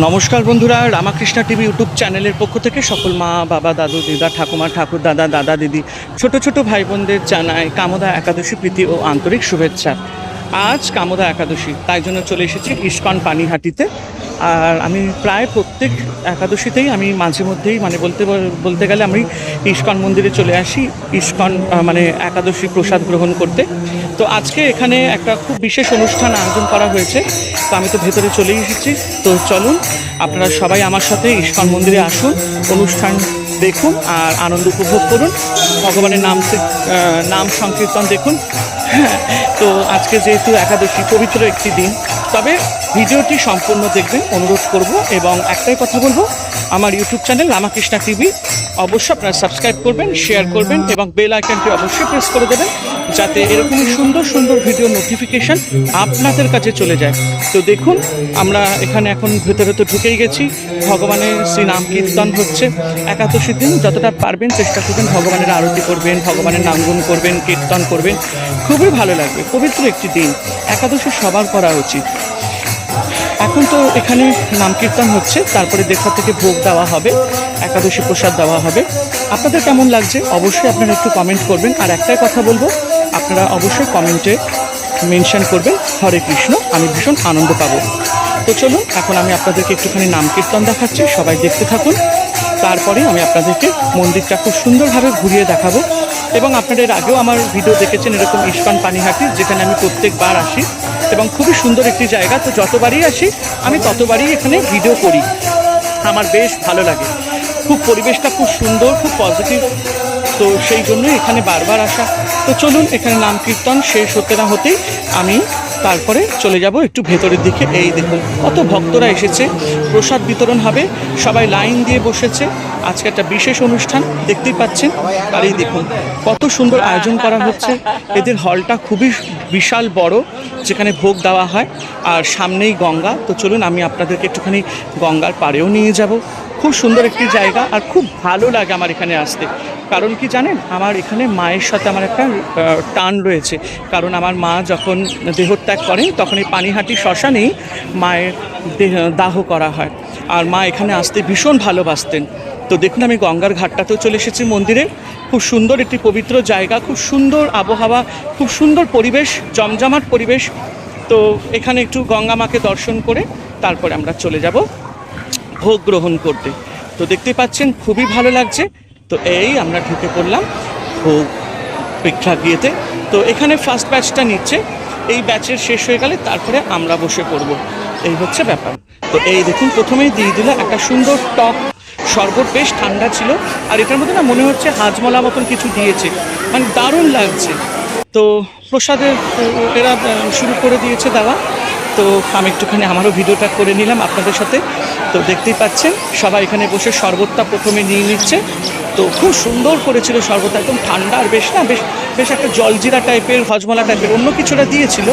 নমস্কার বন্ধুরা, Ramakrishna TV YouTube চ্যানেলের পক্ষ থেকে সকল মা বাবা দাদু দিদা ঠাকুমা ঠাকুর দাদা দাদা দিদি ছোট ছোট ভাই বোনদের জানাই কামোদা একাদশী প্রীতি ও আন্তরিক শুভেচ্ছা। আজ কামোদা একাদশী, তাই জন্য চলে এসেছি ইস্কন পানিহাটিতে। আর আমি প্রায় প্রত্যেক একাদশীতেই আমি মাঝে মধ্যেই বলতে গেলে আমি ইস্কন মন্দিরে চলে আসি ইস্কন একাদশী প্রসাদ গ্রহণ করতে। তো আজকে এখানে একটা খুব বিশেষ অনুষ্ঠান আয়োজন করা হয়েছে, তো আমি তো ভেতরে চলে এসেছি। তো চলুন আপনারা সবাই আমার সাথে ইস্কন মন্দিরে আসুন, অনুষ্ঠান দেখুন আর আনন্দ উপভোগ করুন, ভগবানের নাম সংকীর্তন দেখুন। তো আজকে যেহেতু একাদশী, পবিত্র একটি দিন, তবে ভিডিওটি সম্পূর্ণ দেখবেন অনুরোধ করব। এবং একটাই কথা বলবো, আমার ইউটিউব চ্যানেল রামাকৃষ্ণা টিভি অবশ্যই আপনারা সাবস্ক্রাইব করবেন, শেয়ার করবেন এবং বেল আইকনটি অবশ্যই প্রেস করে দেবেন, যাতে এরকমই সুন্দর সুন্দর ভিডিও নোটিফিকেশান আপনাদের কাছে চলে যায়। তো দেখুন, আমরা এখানে এখন ভেতরে তো ঢুকেই গেছি। ভগবানের শ্রী নাম কীর্তন হচ্ছে। একাদশীর দিন যতটা পারবেন চেষ্টা করবেন ভগবানের আরতি করবেন, ভগবানের নামগুণ করবেন, কীর্তন করবেন, খুবই ভালো লাগবে। পবিত্র একটি দিন, একাদশী সবার করা উচিত। এখন তো এখানে নাম কীর্তন হচ্ছে, তারপরে দেখা থেকে ভোগ দেওয়া হবে, একাদশী প্রসাদ দেওয়া হবে। আপনাদের কেমন লাগছে অবশ্যই আপনারা একটু কমেন্ট করবেন। আর একটাই কথা বলবো, আপনারা অবশ্যই কমেন্টে মেনশন করবেন হরে কৃষ্ণ, আমি ভীষণ আনন্দ পাবো। তো চলুন এখন আমি আপনাদেরকে একটুখানি নাম কীর্তন দেখাচ্ছি, সবাই দেখতে থাকুন। তারপরে আমি আপনাদেরকে মন্দিরটা খুব সুন্দরভাবে ঘুরিয়ে দেখাবো। এবং আপনারা এর আগেও আমার ভিডিও দেখেছেন এরকম ইস্কন পানিহাটি, যেখানে আমি প্রত্যেকবার আসি এবং খুবই সুন্দর একটি জায়গা। তো যতবারই আসি আমি ততবারই এখানে ভিডিও করি, আমার বেশ ভালো লাগে। খুব পরিবেশটা খুব সুন্দর, খুব পজিটিভ, তো সেই জন্যই এখানে বারবার আসা। তো চলুন, এখানে নাম কীর্তন শেষ হতে না হতেই আমি তারপরে চলে যাব একটু ভেতরের দিকে। এই দেখুন কত ভক্তরা এসেছে, প্রসাদ বিতরণ হবে, সবাই লাইন দিয়ে বসেছে। আজকে একটা বিশেষ অনুষ্ঠান দেখতেই পাচ্ছেন। আর এই দেখুন কত সুন্দর আয়োজন করা হচ্ছে। এদের হলটা খুবই বিশাল বড়, যেখানে ভোগ দেওয়া হয়, আর সামনেই গঙ্গা। তো চলুন আমি আপনাদেরকে একটুখানি গঙ্গার পাড়েও নিয়ে যাব। খুব সুন্দর একটি জায়গা আর খুব ভালো লাগে আমার এখানে আসতে। কারণ কি জানেন, আমার এখানে মায়ের সাথে আমার একটা টান রয়েছে। কারণ আমার মা যখন দেহত্যাগ করেন তখন এই পানিহাটি শ্মশানেই মায়ের দাহ করা হয়, আর মা এখানে আসতে ভীষণ ভালোবাসতেন। তো দেখুন আমি গঙ্গার ঘাটটাতেও চলে এসেছি মন্দিরে। খুব সুন্দর একটি পবিত্র জায়গা, খুব সুন্দর আবহাওয়া, খুব সুন্দর পরিবেশ, জমজমাট পরিবেশ। তো এখানে একটু গঙ্গা মাকে দর্শন করে তারপরে আমরা চলে যাব ভোগ গ্রহণ করতে। তো দেখতে পাচ্ছেন খুবই ভালো লাগছে। তো এই আমরা ঢুকে পড়লাম ভোগ প্রেক্ষাগৃহেতে। তো এখানে ফার্স্ট ব্যাচটা নিচ্ছে, এই ব্যাচের শেষ হয়ে গেলে তারপরে আমরা বসে পড়ব, এই হচ্ছে ব্যাপার। তো এই দেখুন প্রথমেই দিয়ে দিল একটা সুন্দর টক শরবত, বেশ ঠান্ডা ছিল। আর এটার মধ্যে না মনে হচ্ছে হাজমলা মতন কিছু দিয়েছে, মানে দারুণ লাগছে। তো প্রসাদের এরা শুরু করে দিয়েছে দেওয়া। তো আমি একটুখানি আমারও ভিডিওটা করে নিলাম আপনাদের সাথে। তো দেখতেই পাচ্ছেন সবাই এখানে বসে শরবতটা প্রথমে নিয়ে নিচ্ছে। তো খুব সুন্দর করেছিল শরবতটা, একদম ঠান্ডা আর বেশ বেশ একটা জলজিরা টাইপের, হজমলা টাইপের অন্য কিছুটা দিয়েছিল।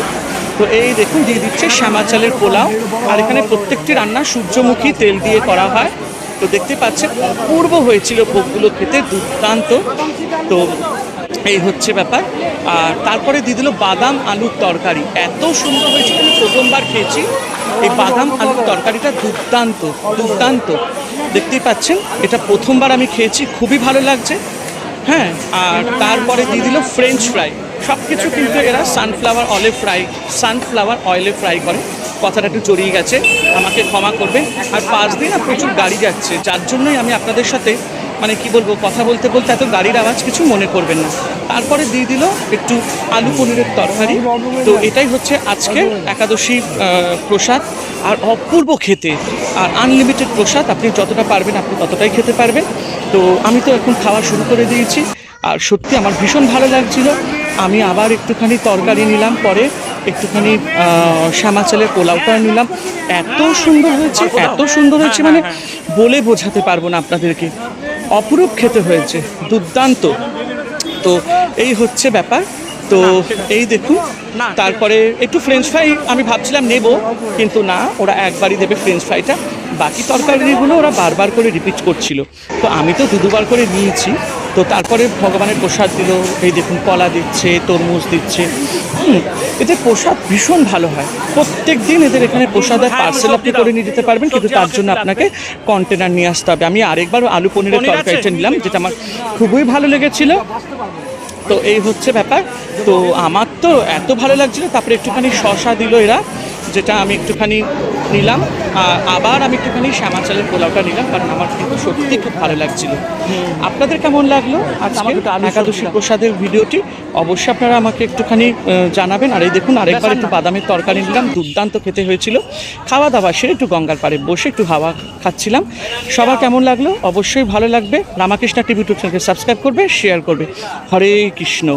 তো এই দেখুন দিয়ে দিচ্ছে শ্যামা চালের পোলাও। আর এখানে প্রত্যেকটি রান্না সূর্যমুখী তেল দিয়ে করা হয়। তো দেখতে পাচ্ছেন অপূর্ব হয়েছিল ভোগগুলো, খেতে দুর্দান্ত। তো এই হচ্ছে ব্যাপার। আর তারপরে দিয়ে দিল বাদাম আলুর তরকারি, এত সুন্দর হয়েছিল, আমি প্রথমবার খেয়েছি এই বাদাম আলুর তরকারিটা, দুর্দান্ত দুর্দান্ত। দেখতেই পাচ্ছেন এটা প্রথমবার আমি খেয়েছি, খুবই ভালো লাগছে। হ্যাঁ, আর তারপরে দিয়ে দিল ফ্রেঞ্চ ফ্রাই। সব কিছু কিন্তু এরা সানফ্লাওয়ার অয়েলে ফ্রাই করে। কথাটা একটু জড়িয়ে গেছে, আমাকে ক্ষমা করবেন। আর পাশ দিয়ে না প্রচুর গাড়ি যাচ্ছে, যার জন্যই আমি আপনাদের সাথে কি বলবো, কথা বলতে বলতে এত গাড়ির আওয়াজ কিছু মনে করবেন না। তারপরে দিয়ে দিল একটু আলু পনিরের তরকারি। তো এটাই হচ্ছে আজকের একাদশী প্রসাদ, আর অপূর্ব খেতে, আর আনলিমিটেড প্রসাদ, আপনি যতটা পারবেন আপনি ততটাই খেতে পারবেন। তো আমি তো এখন খাওয়া শুরু করে দিয়েছি, আর সত্যি আমার ভীষণ ভালো লাগছিল। আমি আবার একটুখানি তরকারি নিলাম, পরে একটুখানি শ্যামা চালের পোলাওটা নিলাম। এত সুন্দর হয়েছে মানে বলে বোঝাতে পারবো না আপনাদেরকে, অপরূপ খেতে হয়েছে, দুর্দান্ত। তো এই হচ্ছে ব্যাপার। তো এই দেখুন, তারপরে একটু ফ্রেঞ্চ ফ্রাই আমি ভাবছিলাম নেব, কিন্তু না, ওরা একবারই দেবে ফ্রেঞ্চ ফ্রাইটা। বাকি তরকারিগুলো ওরা বারবার করে রিপিট করছিল, তো আমি তো দুবার করে নিয়েছি। তো তারপরে ভগবানের প্রসাদ দিল, এই দেখুন কলা দিচ্ছে, তরমুজ দিচ্ছে। এদের প্রসাদ ভীষণ ভালো হয়, প্রত্যেক দিন এদের এখানে প্রসাদ আর পার্সেল আপনি করে নিয়ে যেতে পারবেন, কিন্তু তার জন্য আপনাকে কন্টেনার নিয়ে আসতে হবে। আমি আরেকবার আলু পনিরের তরকারিটা নিলাম, যেটা আমার খুবই ভালো লেগেছিল। তো এই হচ্ছে ব্যাপার। তো আমার তো এত ভালো লাগছিল, তারপরে একটুখানি শশা দিল এরা, যেটা আমি একটুখানি নিলাম। আবার আমি একটুখানি শ্যামা চালের পোলাওটা নিলাম, কারণ আমার কিন্তু সত্যি খুব ভালো লাগছিল। আপনাদের কেমন লাগলো আজকে একাদশী প্রসাদের ভিডিওটি? অবশ্যই আপনারা আমাকে একটুখানি জানাবেন। আর এই দেখুন আরেকবার একটু বাদামের তরকারি নিলাম, দুর্দান্ত খেতে হয়েছিল। খাওয়া দাওয়া সেরে একটু গঙ্গার পাড়ে বসে একটু হাওয়া খাচ্ছিলাম। সবার কেমন লাগলো? অবশ্যই ভালো লাগবে। রামাকৃষ্ণ টিভি ইউটিউব চ্যানেলকে সাবস্ক্রাইব করবে, শেয়ার করবে। হরে কৃষ্ণ।